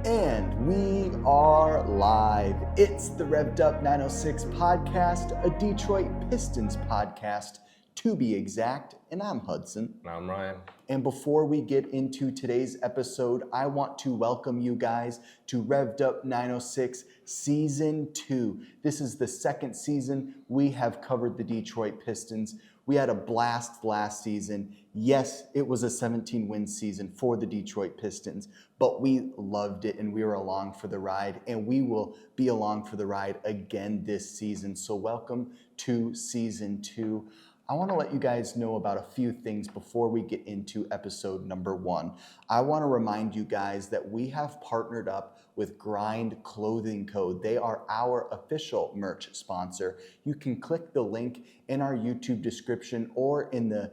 And we are live. It's the Revved Up 906 podcast, a Detroit Pistons podcast to be exact. And I'm Hudson. And I'm Ryan. And before we get into today's episode, I want to welcome you guys to Revved Up 906 Season 2. This is the second season we have covered the Detroit Pistons. We had a blast last season. Yes, it was a 17-win season for the Detroit Pistons, but we loved it and we were along for the ride, and we will be along for the ride again this season. So welcome to Season 2. I want to let you guys know about a few things before we get into episode number 1. I want to remind you guys that we have partnered up with Grind Clothing Co. They are our official merch sponsor. You can click the link in our YouTube description or in the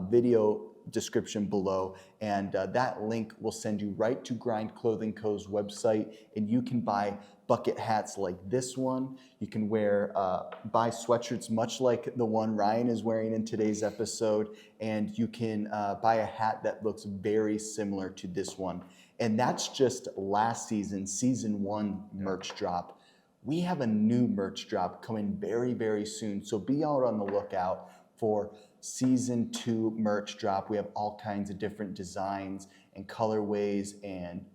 video description below, and that link will send you right to Grind Clothing Co.'s website, and you can buy bucket hats like this one. You can buy sweatshirts much like the one Ryan is wearing in today's episode, and you can buy a hat that looks very similar to this one. And that's just last season 1 merch drop. We have a new merch drop coming very, very soon, so be out on the lookout for Season 2 merch drop. We have all kinds of different designs and colorways and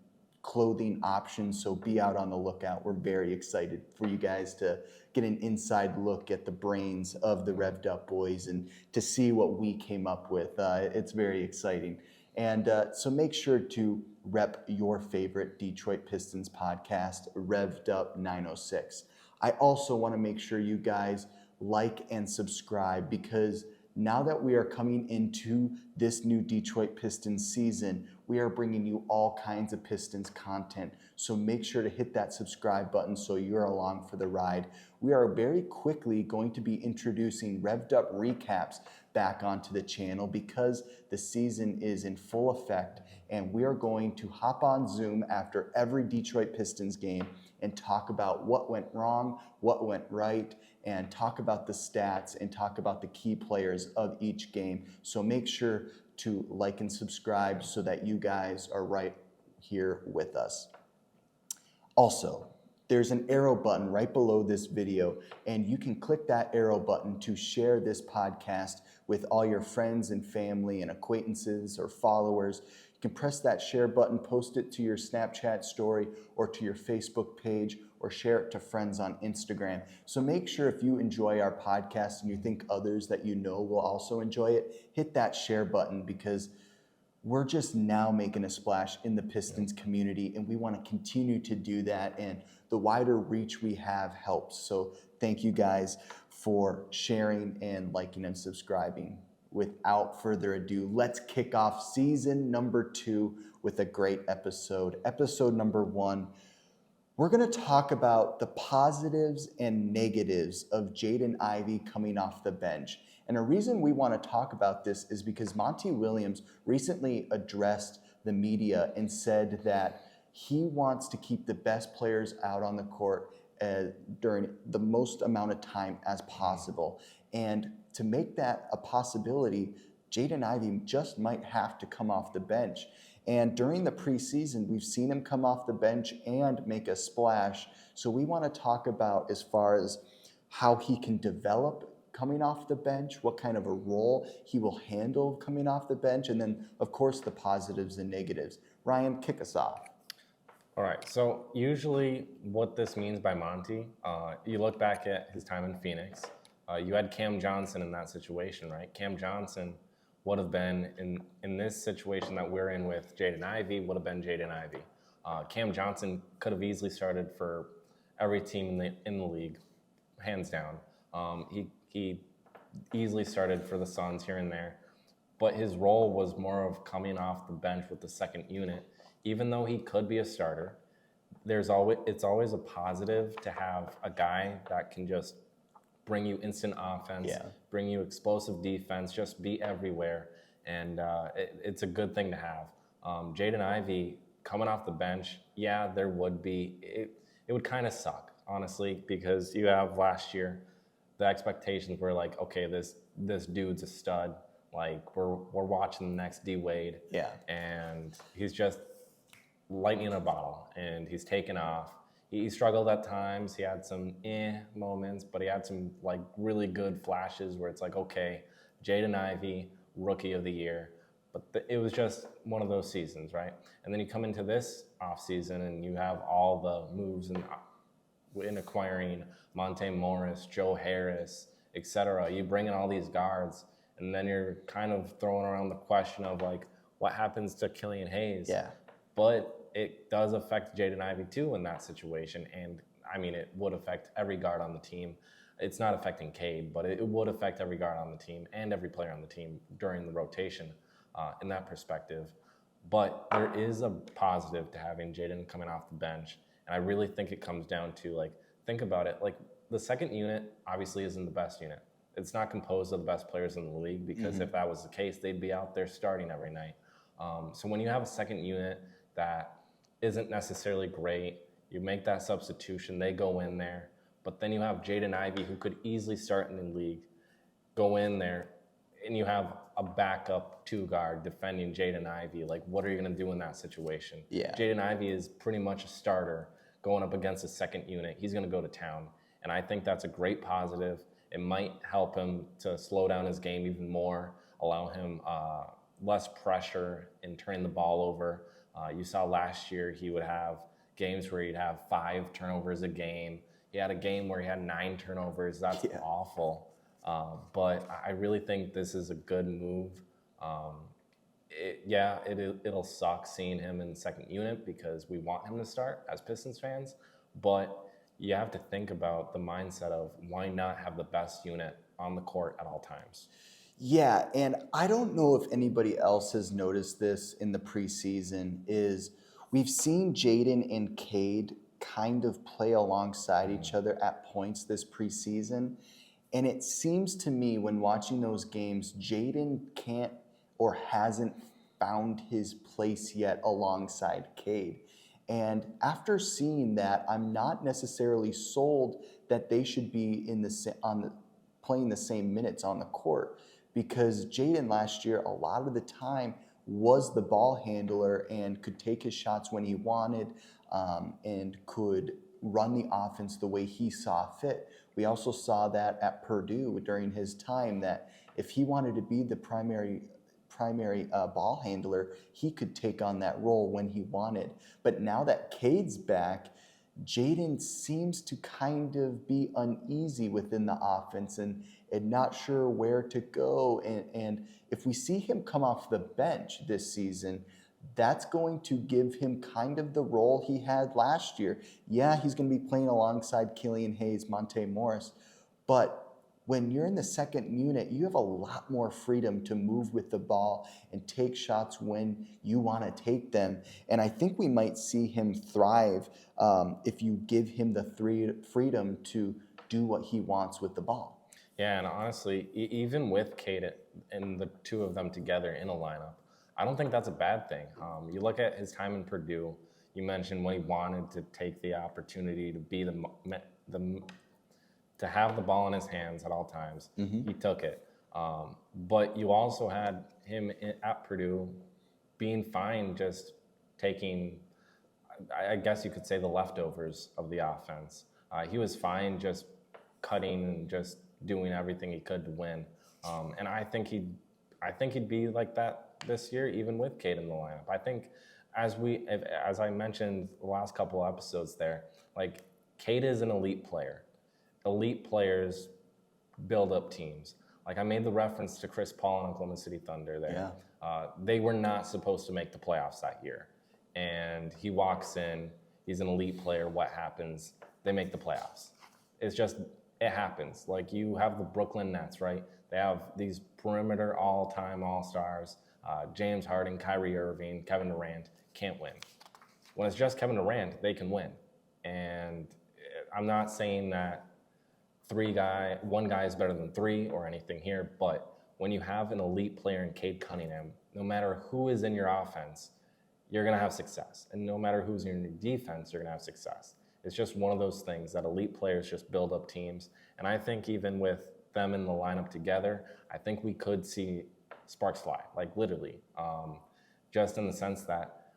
clothing options, so be out on the lookout. We're very excited for you guys to get an inside look at the brains of the Revved Up Boys and to see what we came up with. It's very exciting. And so make sure to rep your favorite Detroit Pistons podcast, Revved Up 906. I also want to make sure you guys like and subscribe, because now that we are coming into this new Detroit Pistons season, we are bringing you all kinds of Pistons content. So make sure to hit that subscribe button so you're along for the ride. We are very quickly going to be introducing Revved Up recaps back onto the channel because the season is in full effect, and we are going to hop on Zoom after every Detroit Pistons game and talk about what went wrong, what went right, and talk about the stats and talk about the key players of each game. So make sure to like and subscribe so that you guys are right here with us. Also, there's an arrow button right below this video, and you can click that arrow button to share this podcast with all your friends and family and acquaintances or followers. You can press that share button, post it to your Snapchat story or to your Facebook page, or share it to friends on Instagram. So make sure, if you enjoy our podcast and you think others that you know will also enjoy it, hit that share button, because we're just now making a splash in the Pistons community, and we want to continue to do that, and the wider reach we have helps. So thank you guys for sharing and liking and subscribing. Without further ado, let's kick off season number 2 with a great episode. Episode number 1. We're going to talk about the positives and negatives of Jaden Ivey coming off the bench. And a reason we want to talk about this is because Monty Williams recently addressed the media and said that he wants to keep the best players out on the court during the most amount of time as possible. And to make that a possibility, Jaden Ivey just might have to come off the bench. And during the preseason, we've seen him come off the bench and make a splash. So we want to talk about as far as how he can develop coming off the bench, what kind of a role he will handle coming off the bench, and then, of course, the positives and negatives. Ryan, kick us off. All right, so usually what this means by Monty, you look back at his time in Phoenix, you had Cam Johnson in that situation, right? Cam Johnson would have been in this situation that we're in with Jaden Ivey, would have been Jaden Ivey. Cam Johnson could have easily started for every team in the league, hands down. He easily started for the Suns here and there, but his role was more of coming off the bench with the second unit. Even though he could be a starter, it's always a positive to have a guy that can just bring you instant offense, bring you explosive defense, just be everywhere, and it's a good thing to have. Jaden Ivey coming off the bench, there would be it would kind of suck, honestly, because you have last year, the expectations were like, okay, this dude's a stud. Like we're watching the next D Wade. Yeah. And he's just lightning in a bottle, and he's taken off. He struggled at times. He had some moments, but he had some like really good flashes where it's like, okay, Jaden Ivey, rookie of the year. But it was just one of those seasons, right? And then you come into this offseason and you have all the moves in acquiring Monte Morris, Joe Harris, etc. You bring in all these guards, and then you're kind of throwing around the question of like, what happens to Killian Hayes? Yeah. But it does affect Jaden Ivey too in that situation, and I mean it would affect every guard on the team. It's not affecting Cade, but it would affect every guard on the team and every player on the team during the rotation in that perspective. But there is a positive to having Jaden coming off the bench, and I really think it comes down to like, think about it, like the second unit obviously isn't the best unit. It's not composed of the best players in the league, because if that was the case, they'd be out there starting every night. So when you have a second unit that isn't necessarily great, you make that substitution, they go in there, but then you have Jaden Ivey, who could easily start in the league, go in there, and you have a backup two guard defending Jaden Ivey. Like, what are you going to do in that situation? Yeah. Jaden Ivey is pretty much a starter going up against a second unit. He's going to go to town, and I think that's a great positive. It might help him to slow down his game even more, allow him less pressure in turning the ball over. You saw last year he would have games where he'd have 5 turnovers a game. He had a game where he had 9 turnovers. That's awful. But I really think this is a good move. It'll suck seeing him in the second unit because we want him to start as Pistons fans. But you have to think about the mindset of why not have the best unit on the court at all times. Yeah, and I don't know if anybody else has noticed this in the preseason, is we've seen Jaden and Cade kind of play alongside each other at points this preseason. And it seems to me when watching those games, Jaden can't or hasn't found his place yet alongside Cade. And after seeing that, I'm not necessarily sold that they should be playing the same minutes on the court, because Jaden last year, a lot of the time, was the ball handler and could take his shots when he wanted and could run the offense the way he saw fit. We also saw that at Purdue during his time, that if he wanted to be the primary ball handler, he could take on that role when he wanted. But now that Cade's back, Jaden seems to kind of be uneasy within the offense and not sure where to go. And if we see him come off the bench this season, that's going to give him kind of the role he had last year. Yeah, he's going to be playing alongside Killian Hayes, Monte Morris, but when you're in the second unit, you have a lot more freedom to move with the ball and take shots when you want to take them. And I think we might see him thrive if you give him the freedom to do what he wants with the ball. Yeah, and honestly, even with Cade and the two of them together in a lineup, I don't think that's a bad thing. You look at his time in Purdue. You mentioned when he wanted to take the opportunity to be to have the ball in his hands at all times. He took it. But you also had him at Purdue being fine just taking, I guess you could say, the leftovers of the offense. He was fine just cutting and just doing everything he could to win. And I think he'd be like that this year, even with Cade in the lineup. I think as I mentioned the last couple of episodes there, like, Cade is an elite player. Elite players build up teams. Like, I made the reference to Chris Paul and Oklahoma City Thunder there. Yeah. They were not supposed to make the playoffs that year. And he walks in, he's an elite player. What happens? They make the playoffs. It happens. Like, you have the Brooklyn Nets, right? They have these perimeter all-time all-stars, James Harden, Kyrie Irving, Kevin Durant, can't win. When it's just Kevin Durant, they can win. And I'm not saying that one guy is better than 3 or anything here, but when you have an elite player in Cade Cunningham, no matter who is in your offense, you're going to have success. And no matter who's in your defense, you're going to have success. It's just one of those things that elite players just build up teams. And I think even with them in the lineup together, I think we could see sparks fly, like literally, just in the sense that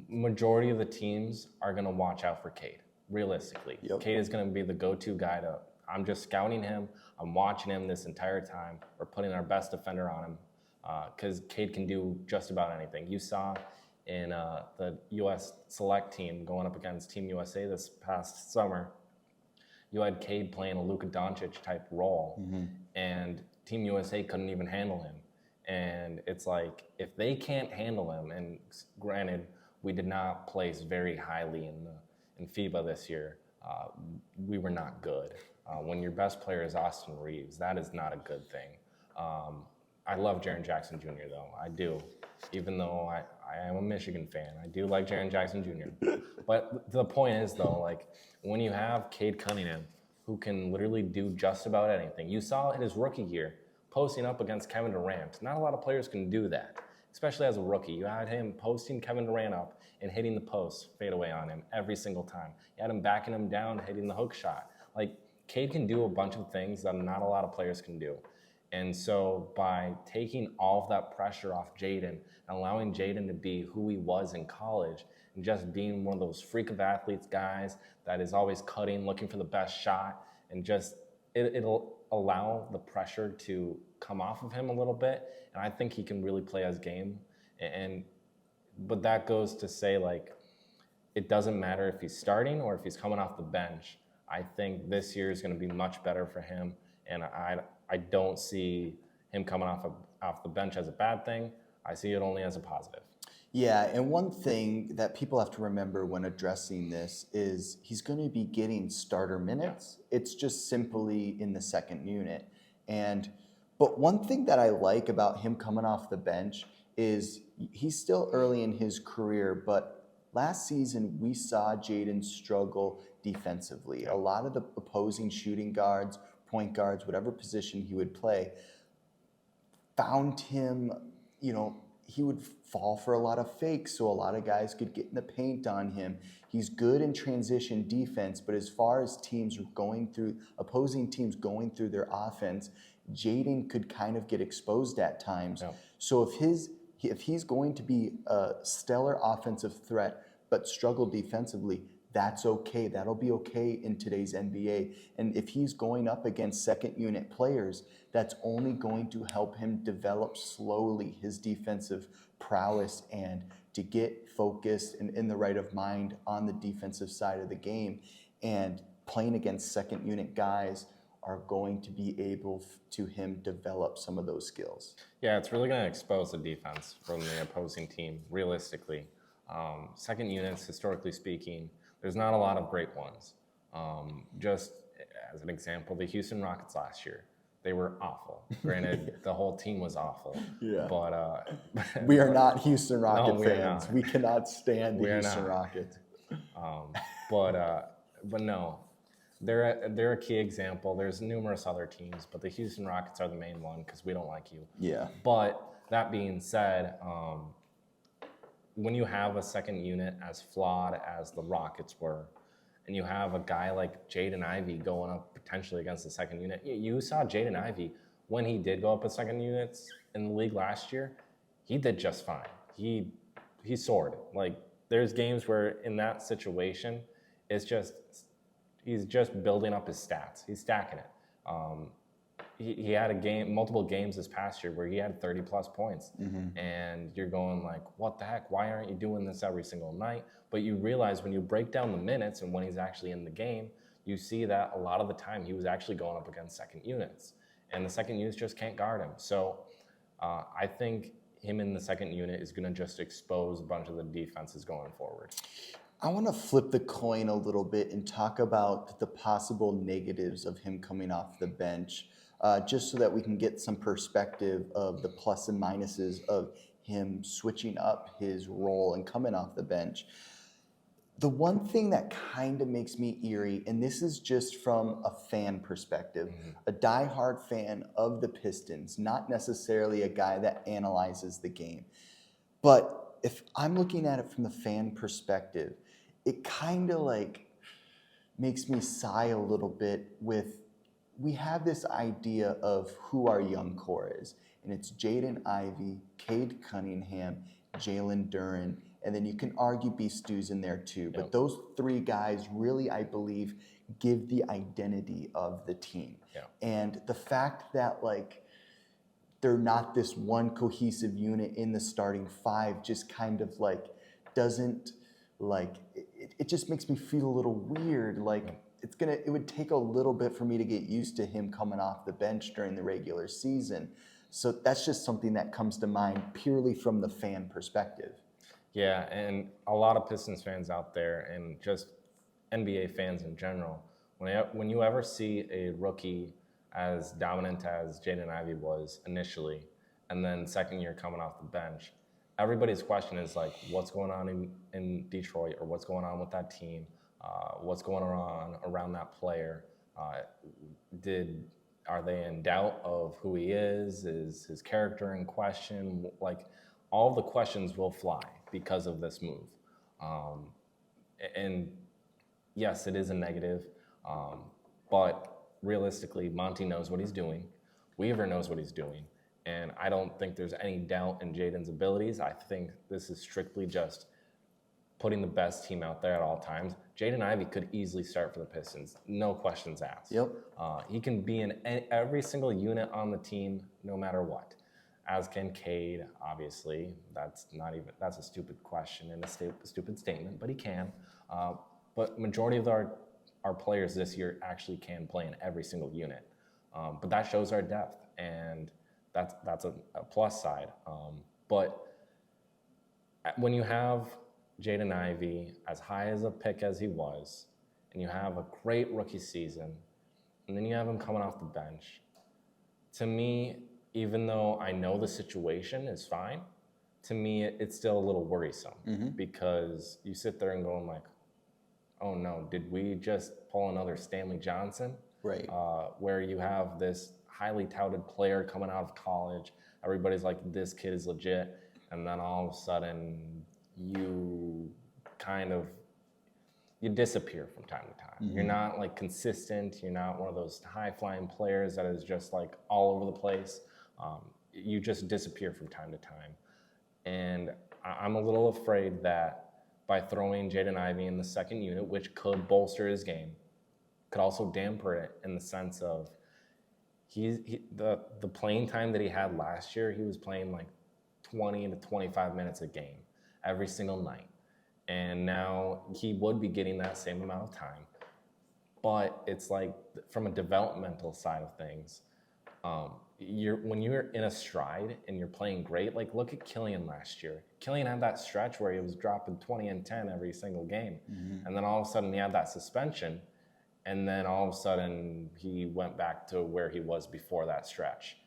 majority of the teams are going to watch out for Cade, realistically. Yep. Cade is going to be the go-to guy I'm just scouting him. I'm watching him this entire time. We're putting our best defender on him because Cade can do just about anything. You saw in the U.S. select team going up against Team USA this past summer, you had Cade playing a Luka Doncic type role, and Team USA couldn't even handle him. And it's like, if they can't handle him, and granted, we did not place very highly in FIBA this year. We were not good. When your best player is Austin Reeves, that is not a good thing. I love Jaren Jackson Jr. though, I do. Even though I am a Michigan fan, I do like Jaren Jackson Jr. But the point is though, like when you have Cade Cunningham, who can literally do just about anything. You saw in his rookie year, posting up against Kevin Durant. Not a lot of players can do that, especially as a rookie. You had him posting Kevin Durant up and hitting the post, fade away on him every single time. You had him backing him down, hitting the hook shot. Like, Cade can do a bunch of things that not a lot of players can do. And so by taking all of that pressure off Jaden and allowing Jaden to be who he was in college and just being one of those freak of athletes guys that is always cutting, looking for the best shot, and just it'll allow the pressure to come off of him a little bit. And I think he can really play his game. But that goes to say, like, it doesn't matter if he's starting or if he's coming off the bench. I think this year is going to be much better for him, and I don't see him coming off the bench as a bad thing. I see it only as a positive. Yeah, and one thing that people have to remember when addressing this is he's going to be getting starter minutes. Yeah. It's just simply in the second unit. But one thing that I like about him coming off the bench is he's still early in his career, but last season we saw Jaden struggle defensively. A lot of the opposing shooting guards, point guards, whatever position he would play, found him, he would fall for a lot of fakes, so a lot of guys could get in the paint on him. He's good in transition defense, but as far as opposing teams going through their offense, Jaden could kind of get exposed at times. Yeah. So if he's going to be a stellar offensive threat but struggle defensively, that's okay. That'll be okay in today's NBA. And if he's going up against second unit players, that's only going to help him develop slowly his defensive prowess and to get focused and in the right of mind on the defensive side of the game. And playing against second unit guys are going to be able to him develop some of those skills. Yeah, it's really going to expose the defense from the opposing team, realistically. Second units, historically speaking, there's not a lot of great ones. Just as an example, the Houston Rockets last year, they were awful. Granted, the whole team was awful. Yeah. But we are not Houston Rocket fans. Not. We cannot stand the Houston Rockets. But no, they're a key example. There's numerous other teams, but the Houston Rockets are the main one because we don't like you. Yeah. But that being said, when you have a second unit as flawed as the Rockets were, and you have a guy like Jaden Ivey going up potentially against the second unit, you saw Jaden Ivey, when he did go up with second units in the league last year, he did just fine. He soared. Like, there's games where in that situation, he's just building up his stats. He's stacking it. He had multiple games this past year where he had 30-plus points. Mm-hmm. And you're going like, what the heck? Why aren't you doing this every single night? But you realize when you break down the minutes and when he's actually in the game, you see that a lot of the time he was actually going up against second units. And the second units just can't guard him. So I think him in the second unit is going to just expose a bunch of the defenses going forward. I want to flip the coin a little bit and talk about the possible negatives of him coming off the bench. Just so that we can get some perspective of the plus and minuses of him switching up his role and coming off the bench. The one thing that kind of makes me eerie, and this is just from a fan perspective, a diehard fan of the Pistons, not necessarily a guy that analyzes the game. But if I'm looking at it from the fan perspective, it kind of like makes me sigh a little bit we have this idea of who our young core is, and it's Jaden Ivey, Cade Cunningham, Jalen Duren, and then you can argue Beastew's in there too. But Yep. those three guys really, I believe, give the identity of the team. Yeah. And the fact that like they're not this one cohesive unit in the starting five just kind of like doesn't like it just makes me feel a little weird. Like it would take a little bit for me to get used to him coming off the bench during the regular season. So that's just something that comes to mind purely from the fan perspective. Yeah, and a lot of Pistons fans out there, and just NBA fans in general, when you ever see a rookie as dominant as Jaden Ivey was initially, and then second year coming off the bench, everybody's question is like, what's going on in Detroit, or what's going on with that team? What's going on around that player? Are they in doubt of who he is? Is his character in question? Like, all the questions will fly because of this move. And yes, it is a negative, but realistically, Monty knows what he's doing. Weaver knows what he's doing. And I don't think there's any doubt in Jaden's abilities. I think this is strictly just putting the best team out there at all times. Jaden Ivey could easily start for the Pistons, no questions asked. Yep. He can be in every single unit on the team, no matter what. As can Cade, obviously. That's a stupid question and a stupid statement, but he can. But majority of our players this year actually can play in every single unit. But that shows our depth, and that's a plus side. But when you have Jaden Ivey as high as a pick as he was, and you have a great rookie season, and then you have him coming off the bench, to me, even though I know the situation is fine, to me it's still a little worrisome, because you sit there and going like, oh no, did we just pull another Stanley Johnson? Right. Where you have this highly touted player coming out of college, everybody's like, this kid is legit, and then all of a sudden you disappear from time to time. You're not like consistent. You're not one of those high flying players that is just like all over the place. You just disappear from time to time. And I'm a little afraid that by throwing Jaden Ivey in the second unit, which could bolster his game, could also damper it in the sense of the playing time that he had last year, he was playing like 20 to 25 minutes a game every single night. And now he would be getting that same amount of time. But it's like, from a developmental side of things, when you're in a stride and you're playing great, like look at Killian last year. Killian had that stretch where he was dropping 20 and 10 every single game. And then all of a sudden he had that suspension, and then all of a sudden he went back to where he was before that stretch.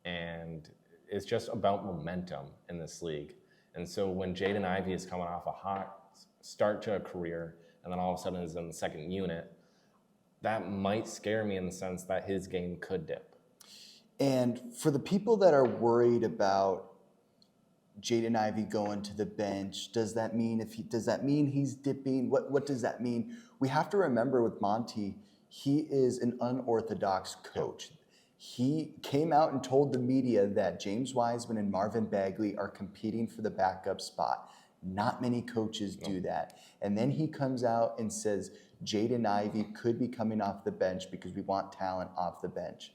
And it's just about momentum in this league. And so when Jaden Ivey is coming off a hot start to a career, and then all of a sudden is in the second unit, that might scare me in the sense that his game could dip. And for the people that are worried about Jaden Ivey going to the bench, does that mean he's dipping? What does that mean? We have to remember with Monty, he is an unorthodox coach. He came out and told the media that James Wiseman and Marvin Bagley are competing for the backup spot. Not many coaches do that. And then he comes out and says Jaden Ivey could be coming off the bench because we want talent off the bench.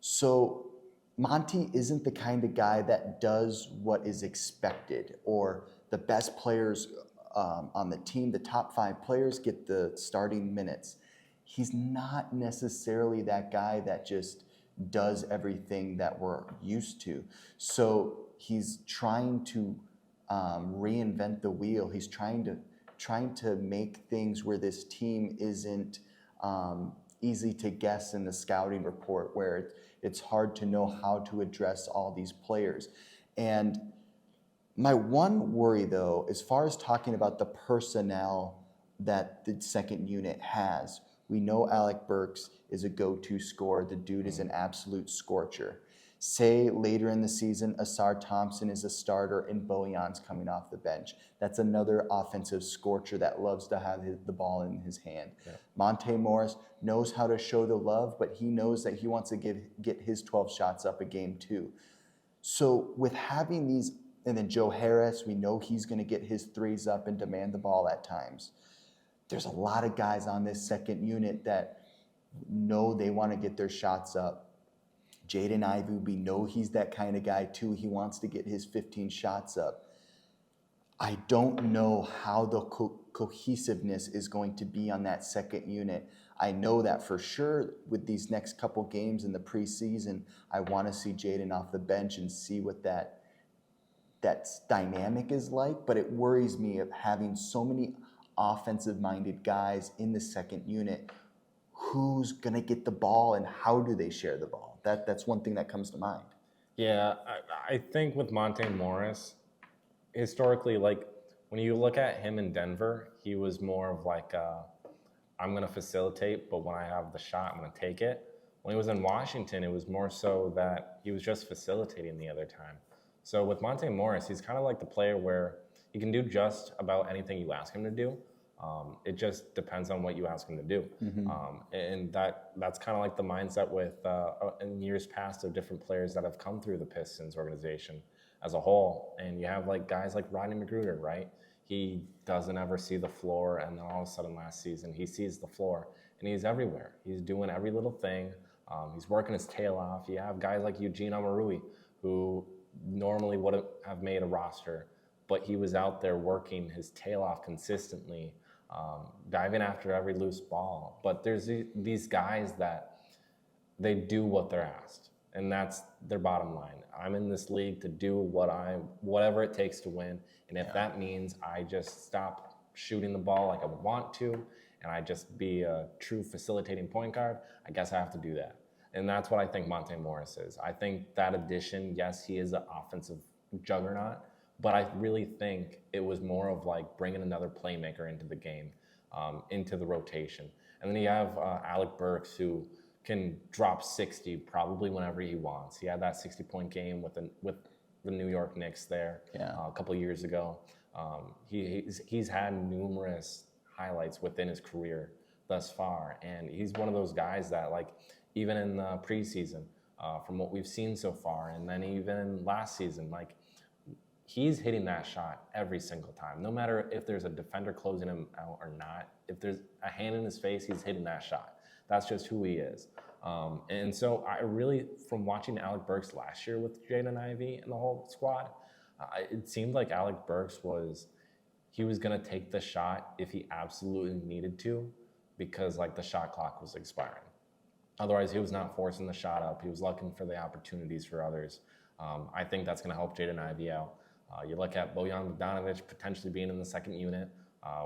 So Monty isn't the kind of guy that does what is expected, or the best players on the team, the top 5 players, get the starting minutes. He's not necessarily that guy that just does everything that we're used to. So he's trying to reinvent the wheel. He's trying to make things where this team isn't easy to guess in the scouting report, where it's hard to know how to address all these players. And my one worry, though, as far as talking about the personnel that the second unit has, we know Alec Burks is a go-to scorer. The dude is an absolute scorcher. Say later in the season, Asar Thompson is a starter and Bojan's coming off the bench. That's another offensive scorcher that loves to have the ball in his hand. Yeah. Monte Morris knows how to show the love, but he knows that he wants to get his 12 shots up a game too. So with having these And then Joe Harris, we know he's going to get his threes up and demand the ball at times. There's a lot of guys on this second unit that know they want to get their shots up. Jaden Ivey, we know he's that kind of guy too. He wants to get his 15 shots up. I don't know how the cohesiveness is going to be on that second unit. I know that for sure with these next couple games in the preseason, I want to see Jaden off the bench and see what that dynamic is like. But it worries me of having so many offensive-minded guys in the second unit. Who's going to get the ball and how do they share the ball? That's one thing that comes to mind. Yeah, I think with Monte Morris, historically, like when you look at him in Denver, he was more of like, I'm going to facilitate, but when I have the shot, I'm going to take it. When he was in Washington, it was more so that he was just facilitating the other time. So with Monte Morris, he's kind of like the player where he can do just about anything you ask him to do. It just depends on what you ask him to do. And that's kind of like the mindset with in years past of different players that have come through the Pistons organization as a whole. And you have like guys like Rodney McGruder, right? He doesn't ever see the floor, and then all of a sudden last season he sees the floor and he's everywhere. He's doing every little thing. He's working his tail off. You have guys like Eugene Omoruyi, who normally wouldn't have made a roster, but he was out there working his tail off consistently, diving after every loose ball. But there's these guys that they do what they're asked, and that's their bottom line. I'm in this league to do whatever it takes to win, and if that means I just stop shooting the ball like I would want to, and I just be a true facilitating point guard, I guess I have to do that. And that's what I think Monte Morris is. I think that addition, yes, he is an offensive juggernaut, but I really think it was more of like bringing another playmaker into the game, into the rotation. And then you have Alec Burks, who can drop 60 probably whenever he wants. He had that 60-point game with the New York Knicks there a couple of years ago. He's had numerous highlights within his career thus far, and he's one of those guys that, like, even in the preseason, from what we've seen so far, and then even last season, like, he's hitting that shot every single time. No matter if there's a defender closing him out or not, if there's a hand in his face, he's hitting that shot. That's just who he is. And so I really, from watching Alec Burks last year with Jaden Ivey and the whole squad, it seemed like Alec Burks was going to take the shot if he absolutely needed to, because like the shot clock was expiring. Otherwise, he was not forcing the shot up. He was looking for the opportunities for others. I think that's going to help Jaden Ivey out. You look at Bojan Bogdanovic potentially being in the second unit.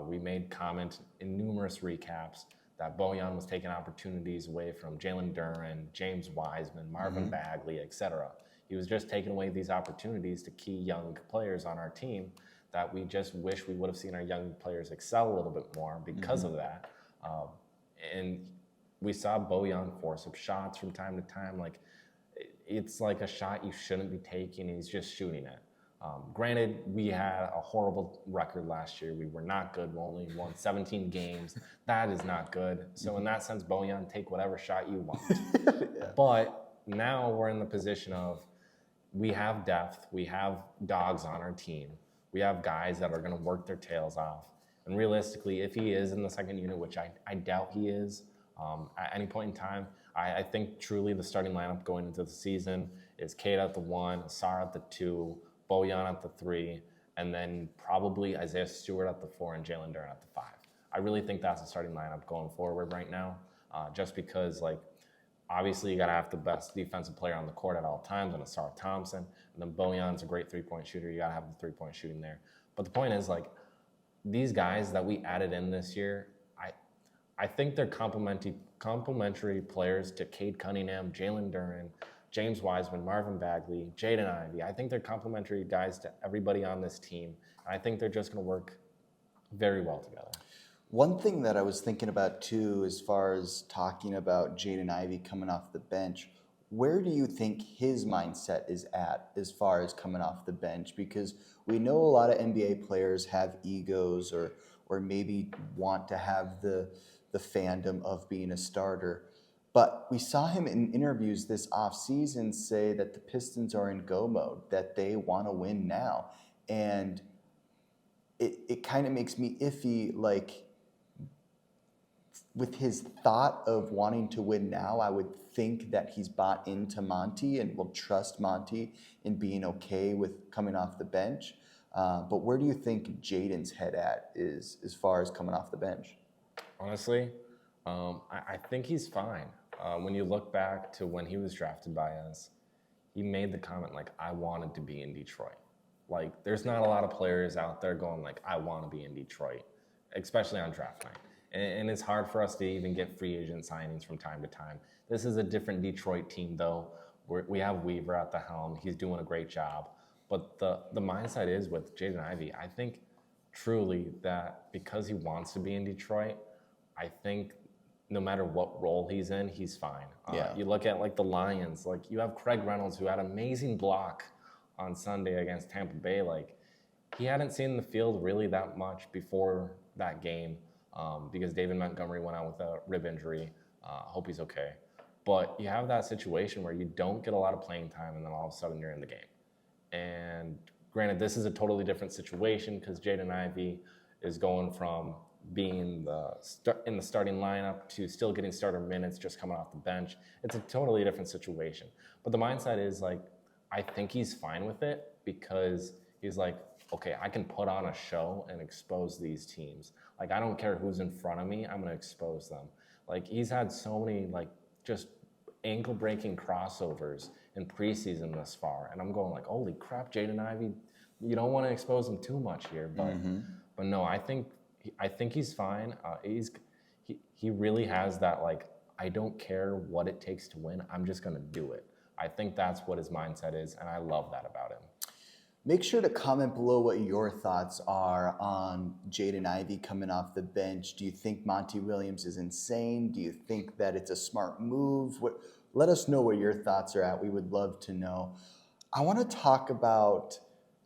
We made comment in numerous recaps that Bojan was taking opportunities away from Jalen Duren, James Wiseman, Marvin Bagley, etc. He was just taking away these opportunities to key young players on our team that we just wish we would have seen our young players excel a little bit more because of that. And we saw Bojan force up shots from time to time. Like, it's like a shot you shouldn't be taking, and he's just shooting it. Granted, we had a horrible record last year. We were not good. We only won 17 games. That is not good. So in that sense, Bojan, take whatever shot you want. But now we're in the position of we have depth. We have dogs on our team. We have guys that are going to work their tails off. And realistically, if he is in the second unit, which I doubt he is, at any point in time, I think truly the starting lineup going into the season is Cade at the 1, Asar at the 2, Bojan at the 3, and then probably Isaiah Stewart at the 4 and Jalen Duren at the 5. I really think that's the starting lineup going forward right now, just because, like, obviously you got to have the best defensive player on the court at all times, and Asar Thompson, and then Bojan's a great three-point shooter. You got to have the three-point shooting there. But the point is, like, these guys that we added in this year, I think they're complementary players to Cade Cunningham, Jalen Duren, James Wiseman, Marvin Bagley, Jaden Ivey. I think they're complementary guys to everybody on this team. I think they're just going to work very well together. One thing that I was thinking about too, as far as talking about Jaden Ivey coming off the bench, where do you think his mindset is at as far as coming off the bench? Because we know a lot of NBA players have egos or maybe want to have the fandom of being a starter. But we saw him in interviews this offseason say that the Pistons are in go mode, that they want to win now. And it kind of makes me iffy, like, with his thought of wanting to win now, I would think that he's bought into Monty and will trust Monty in being okay with coming off the bench. But where do you think Jaden's head at is as far as coming off the bench? Honestly, I think he's fine. When you look back to when he was drafted by us, he made the comment, like, I wanted to be in Detroit. Like, there's not a lot of players out there going, like, I want to be in Detroit, especially on draft night. And it's hard for us to even get free agent signings from time to time. This is a different Detroit team, though. We have Weaver at the helm. He's doing a great job. But the mindset is with Jaden Ivey, I think truly that because he wants to be in Detroit, I think no matter what role he's in, he's fine. You look at, like, the Lions. Like, you have Craig Reynolds, who had an amazing block on Sunday against Tampa Bay. Like, he hadn't seen the field really that much before that game. Because David Montgomery went out with a rib injury. Hope he's okay. But you have that situation where you don't get a lot of playing time, and then all of a sudden you're in the game. And granted, this is a totally different situation because Jaden Ivey is going from being in the starting lineup to still getting starter minutes, just coming off the bench. It's a totally different situation. But the mindset is, like, I think he's fine with it because he's like, okay, I can put on a show and expose these teams. Like, I don't care who's in front of me, I'm going to expose them. Like, he's had so many, like, just ankle-breaking crossovers in preseason thus far. And I'm going, like, holy crap, Jaden Ivey, you don't want to expose him too much here. But no, I think he's fine. He really has that, like, I don't care what it takes to win, I'm just going to do it. I think that's what his mindset is, and I love that about him. Make sure to comment below what your thoughts are on Jaden Ivey coming off the bench. Do you think Monty Williams is insane? Do you think that it's a smart move? Let us know where your thoughts are at. We would love to know. I want to talk about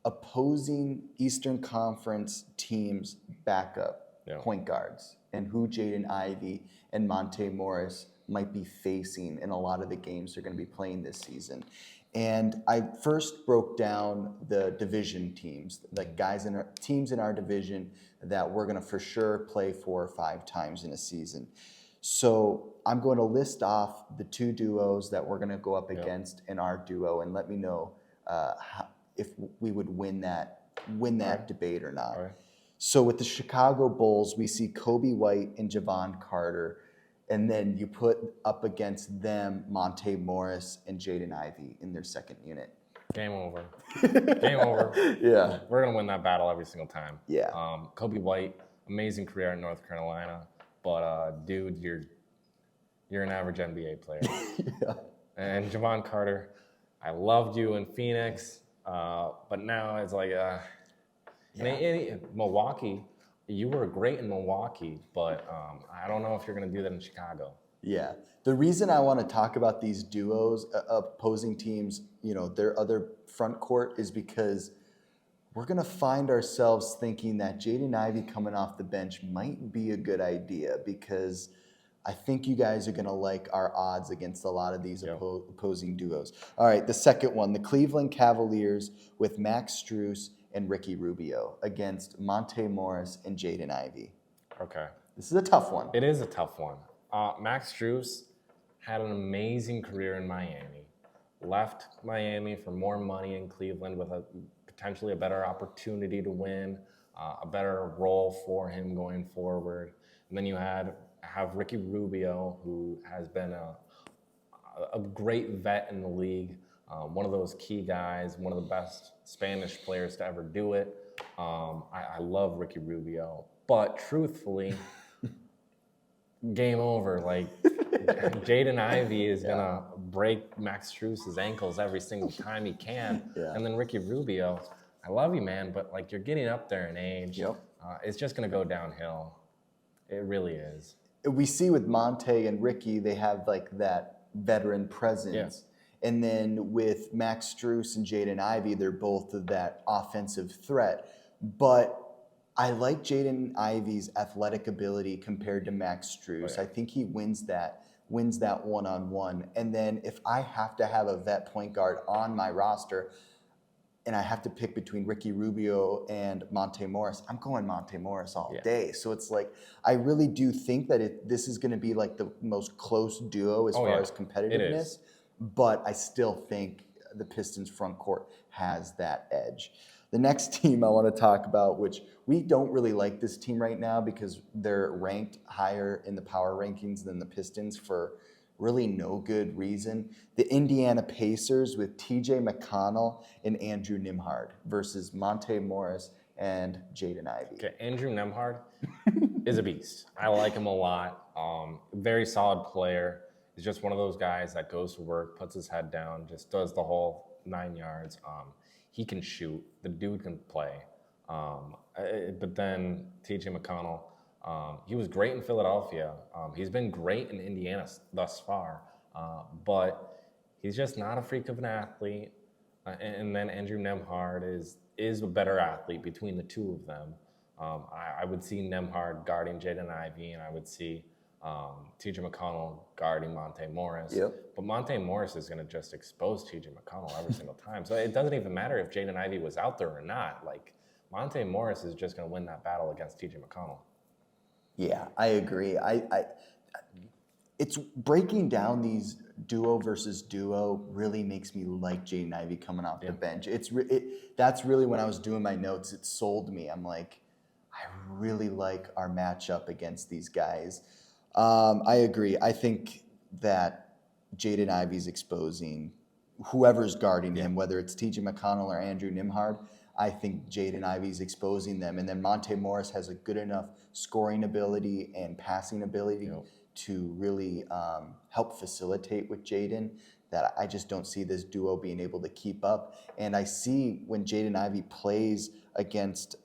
opposing Eastern Conference teams' backup point guards and who Jaden Ivey and Monte Morris might be facing in a lot of the games they're going to be playing this season. And I first broke down the division teams, like teams in our division that we're going to for sure play 4 or 5 times in a season. So I'm going to list off the 2 duos that we're going to go up against in our duo, and let me know if we would win that debate or not. Right. So with the Chicago Bulls, we see Kobe White and Javon Carter. And then you put up against them Monte Morris and Jaden Ivey in their second unit. Game over. Game over. Yeah. We're going to win that battle every single time. Yeah. Kobe White, amazing career in North Carolina. But, dude, you're an average NBA player. Yeah. And Javon Carter, I loved you in Phoenix. But now it's like, Milwaukee. You were great in Milwaukee, but I don't know if you're going to do that in Chicago. Yeah. The reason I want to talk about these duos, opposing teams, their other front court, is because we're going to find ourselves thinking that Jaden Ivey coming off the bench might be a good idea, because I think you guys are going to like our odds against a lot of these opposing duos. All right, the second one, the Cleveland Cavaliers with Max Strus and Ricky Rubio against Monte Morris and Jaden Ivey. Okay. This is a tough one. It is a tough one. Max Strus had an amazing career in Miami. Left Miami for more money in Cleveland with potentially a better opportunity to win, a better role for him going forward. And then you have Ricky Rubio, who has been a great vet in the league. One of those key guys, one of the best Spanish players to ever do it. I love Ricky Rubio, but truthfully, game over. Like, Jaden Ivey is gonna break Max Strus's ankles every single time he can. Yeah. And then Ricky Rubio, I love you, man, but like, you're getting up there in age. Yep. It's just gonna go downhill. It really is. We see with Monte and Ricky, they have like that veteran presence. Yeah. And then with Max Strus and Jaden Ivey, they're both that offensive threat. But I like Jaden Ivey's athletic ability compared to Max Strus. Oh, yeah. I think he wins that wins that one-on-one. And then if I have to have a vet point guard on my roster and I have to pick between Ricky Rubio and Monte Morris, I'm going Monte Morris all day. So it's like, I really do think that this is going to be like the most close duo as far as competitiveness. But I still think the Pistons front court has that edge. The next team I want to talk about, which we don't really like this team right now because they're ranked higher in the power rankings than the Pistons for really no good reason. The Indiana Pacers with TJ McConnell and Andrew Nembhard versus Monte Morris and Jaden Ivey. Okay, Andrew Nembhard is a beast. I like him a lot. Very solid player. He's just one of those guys that goes to work, puts his head down, just does the whole 9 yards. He can shoot. The dude can play. But then TJ McConnell, he was great in Philadelphia. He's been great in Indiana thus far. But he's just not a freak of an athlete. And then Andrew Nembhard is a better athlete between the two of them. I would see Nembhard guarding Jaden Ivey, and I would see TJ McConnell guarding Monte Morris. But Monte Morris is going to just expose TJ McConnell every single time. So it doesn't even matter if Jaden Ivey was out there or not. Like, Monte Morris is just going to win that battle against TJ McConnell. Yeah, I agree. It's breaking down these duo versus duo really makes me like Jaden Ivey coming off the bench. That's really when I was doing my notes, it sold me. I'm like, I really like our matchup against these guys. I agree. I think that Jaden Ivey's exposing whoever's guarding him, whether it's TJ McConnell or Andrew Nembhard. I think Jaden Ivey's exposing them. And then Monte Morris has a good enough scoring ability and passing ability to really help facilitate with Jaden that I just don't see this duo being able to keep up. And I see when Jaden Ivey plays against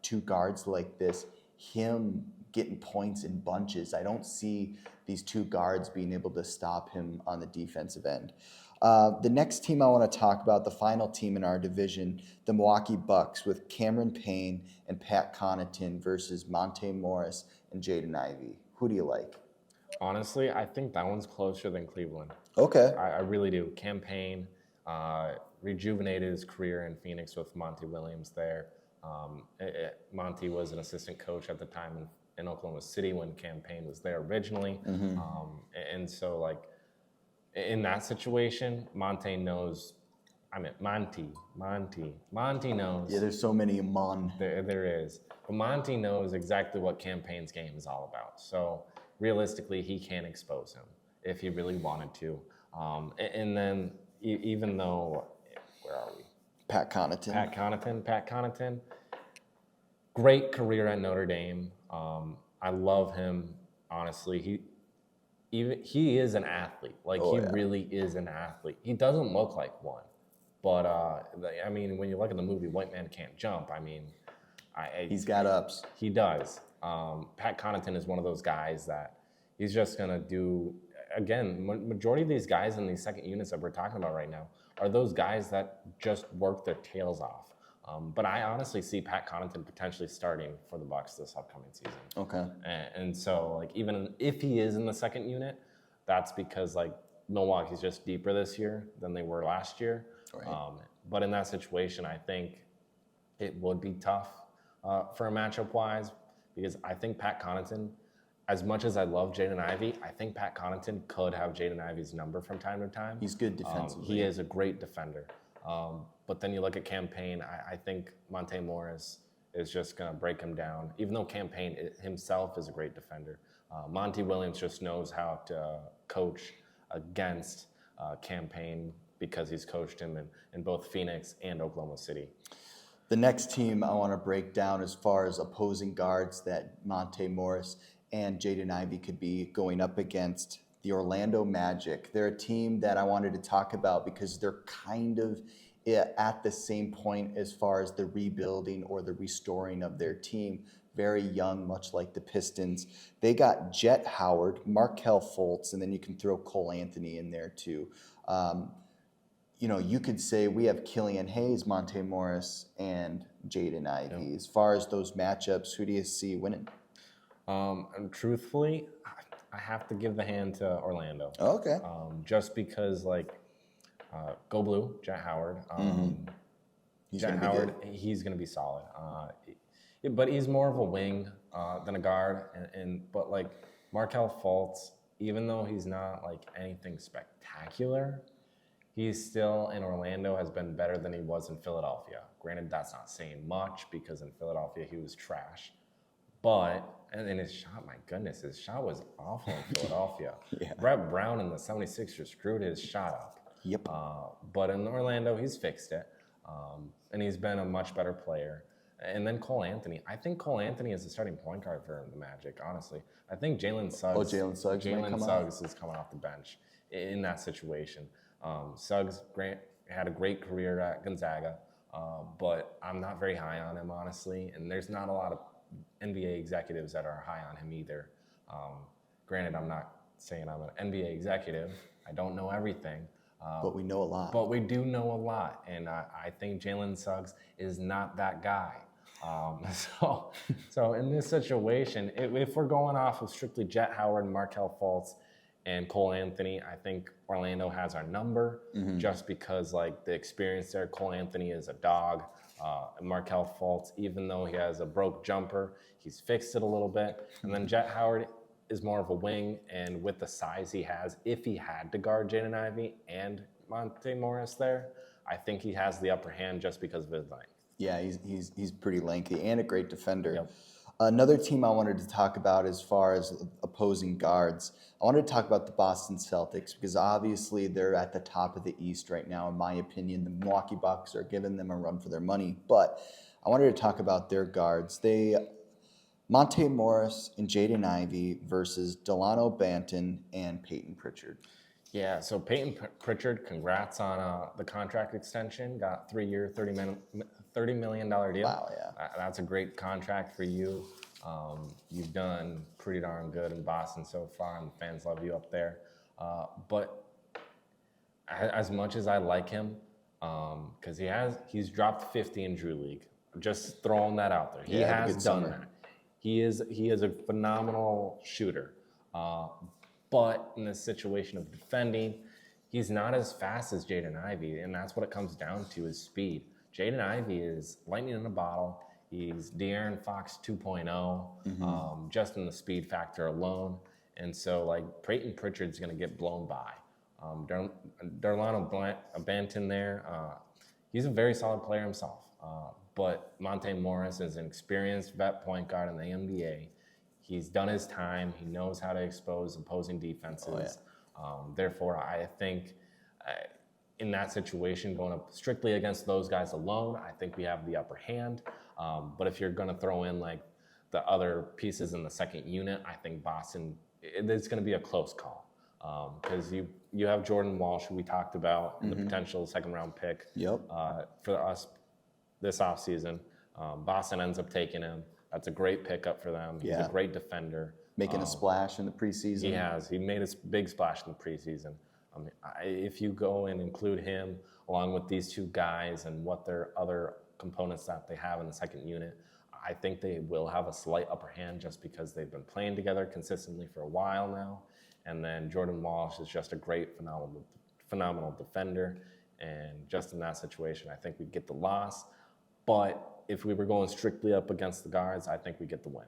two guards like this, him getting points in bunches. I don't see these two guards being able to stop him on the defensive end. The next team I want to talk about, the final team in our division, the Milwaukee Bucks with Cameron Payne and Pat Connaughton versus Monte Morris and Jaden Ivey. Who do you like? Honestly, I think that one's closer than Cleveland. Okay. I really do. Cam Payne rejuvenated his career in Phoenix with Monty Williams there. Monty was an assistant coach at the time in Oklahoma City when Cam Payne was there originally. And so, like, in that situation, Monty knows. Monty knows. Yeah, there's so many Mon. There is. But Monty knows exactly what Cam Payne's game is all about. So, realistically, he can expose him if he really wanted to. And then, even though, where are we? Pat Connaughton. Great career at Notre Dame. I love him, honestly. He is an athlete. Like, really is an athlete. He doesn't look like one. But, I mean, when you look at the movie White Man Can't Jump, I mean... he's got ups. He does. Pat Connaughton is one of those guys that he's just going to do... Again, majority of these guys in these second units that we're talking about right now are those guys that just work their tails off. But I honestly see Pat Connaughton potentially starting for the Bucks this upcoming season. Okay. And so, like, even if he is in the second unit, that's because, like, Milwaukee's just deeper this year than they were last year. Right. But in that situation, I think it would be tough for a matchup-wise because I think Pat Connaughton, as much as I love Jaden Ivey, I think Pat Connaughton could have Jaden Ivey's number from time to time. He's good defensively. He is a great defender. But then you look at Cam Payne, I think Monte Morris is just going to break him down, even though Cam Payne himself is a great defender. Monty Williams just knows how to coach against Cam Payne because he's coached him in both Phoenix and Oklahoma City. The next team I want to break down as far as opposing guards that Monte Morris and Jaden Ivey could be going up against, the Orlando Magic. They're a team that I wanted to talk about because they're kind of at the same point as far as the rebuilding or the restoring of their team. Very young, much like the Pistons. They got Jet Howard, Markelle Fultz, and then you can throw Cole Anthony in there too. You could say we have Killian Hayes, Monte Morris, and Jaden Ivey. As far as those matchups, who do you see winning? And truthfully, I have to give the hand to Orlando. Okay. Just because, go blue, Jet Howard. Jet Howard, he's going to be solid. But he's more of a wing than a guard. But Markelle Fultz, even though he's not anything spectacular, he's still in Orlando has been better than he was in Philadelphia. Granted, that's not saying much because in Philadelphia he was trash. But, and his shot, my goodness, his shot was awful in Philadelphia. Brett Brown and the 76ers screwed his shot up. Yep. But in Orlando, he's fixed it. And he's been a much better player. And then Cole Anthony. I think Cole Anthony is the starting point guard for the Magic, honestly. I think Jalen Suggs. Jalen Suggs is coming off the bench in that situation. Suggs had a great career at Gonzaga, but I'm not very high on him, honestly. And there's not a lot of NBA executives that are high on him either. Granted, I'm not saying I'm an NBA executive. I don't know everything. But we know a lot. But we do know a lot. And I think Jalen Suggs is not that guy. So in this situation, if we're going off of strictly Jet Howard, Markelle Fultz, and Cole Anthony, I think Orlando has our number just because the experience there. Cole Anthony is a dog. Markelle Fultz, even though he has a broke jumper, he's fixed it a little bit. And then Jet Howard is more of a wing, and with the size he has, if he had to guard Jaden Ivey and Monte Morris there, I think he has the upper hand just because of his length. Yeah, he's pretty lengthy and a great defender. Yep. Another team I wanted to talk about as far as opposing guards, I wanted to talk about the Boston Celtics because obviously they're at the top of the East right now. In my opinion, the Milwaukee Bucks are giving them a run for their money. But I wanted to talk about their guards. Monte Morris and Jaden Ivey versus Delano Banton and Peyton Pritchard. Yeah, so Peyton Pritchard, congrats on the contract extension. Got 3-year, $30 million deal. Wow, yeah. That's a great contract for you. You've done pretty darn good in Boston so far, and the fans love you up there. But as much as I like him, because he's dropped 50 in Drew League. Just throwing that out there. He has done that. He is a phenomenal shooter. But in this situation of defending, he's not as fast as Jaden Ivey, and that's what it comes down to is speed. Jaden Ivey is lightning in a bottle. He's De'Aaron Fox 2.0, just in the speed factor alone. And so, Peyton Pritchard's going to get blown by. Delano Banton there, he's a very solid player himself. But Monte Morris is an experienced vet point guard in the NBA. He's done his time. He knows how to expose opposing defenses. Therefore, I think in that situation, going up strictly against those guys alone, I think we have the upper hand. But if you're going to throw in the other pieces in the second unit, I think Boston, it's going to be a close call. Because you have Jordan Walsh, who we talked about, the potential second-round pick for us this offseason. Boston ends up taking him. That's a great pickup for them. He's a great defender. Making a splash in the preseason. He has. He made a big splash in the preseason. If you go and include him along with these two guys and what their other components that they have in the second unit, I think they will have a slight upper hand just because they've been playing together consistently for a while now. And then Jordan Walsh is just a great, phenomenal defender. And just in that situation, I think we'd get the loss. But if we were going strictly up against the guards, I think we get the win.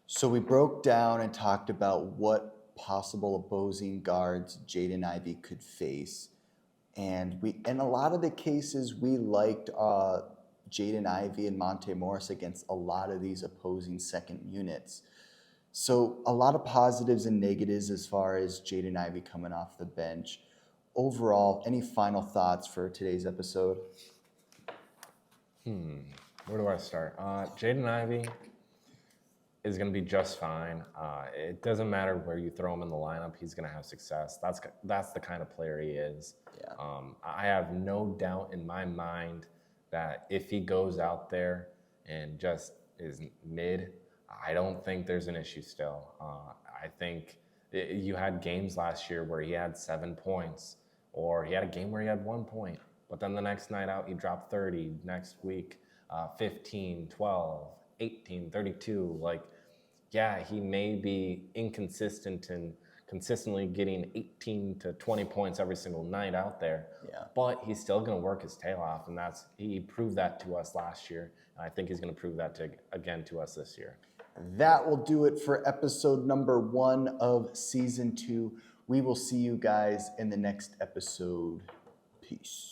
So we broke down and talked about what possible opposing guards Jaden Ivey could face. And in a lot of the cases, we liked Jaden Ivey and Monte Morris against a lot of these opposing second units. So a lot of positives and negatives as far as Jaden Ivey coming off the bench. Overall, any final thoughts for today's episode? Where do I start? Jaden Ivey is going to be just fine. It doesn't matter where you throw him in the lineup; he's going to have success. That's the kind of player he is. Yeah. I have no doubt in my mind that if he goes out there and just is mid, I don't think there's an issue still. I think you had games last year where he had 7 points, or he had a game where he had 1 point, but then the next night out he dropped 30. Next week, 15, 12, 18, 32. yeah, he may be inconsistent and consistently getting 18 to 20 points every single night out there. Yeah. But he's still going to work his tail off, and he proved that to us last year. And I think he's going to prove that again to us this year. That will do it for episode number 1 of season 2. We will see you guys in the next episode. Peace.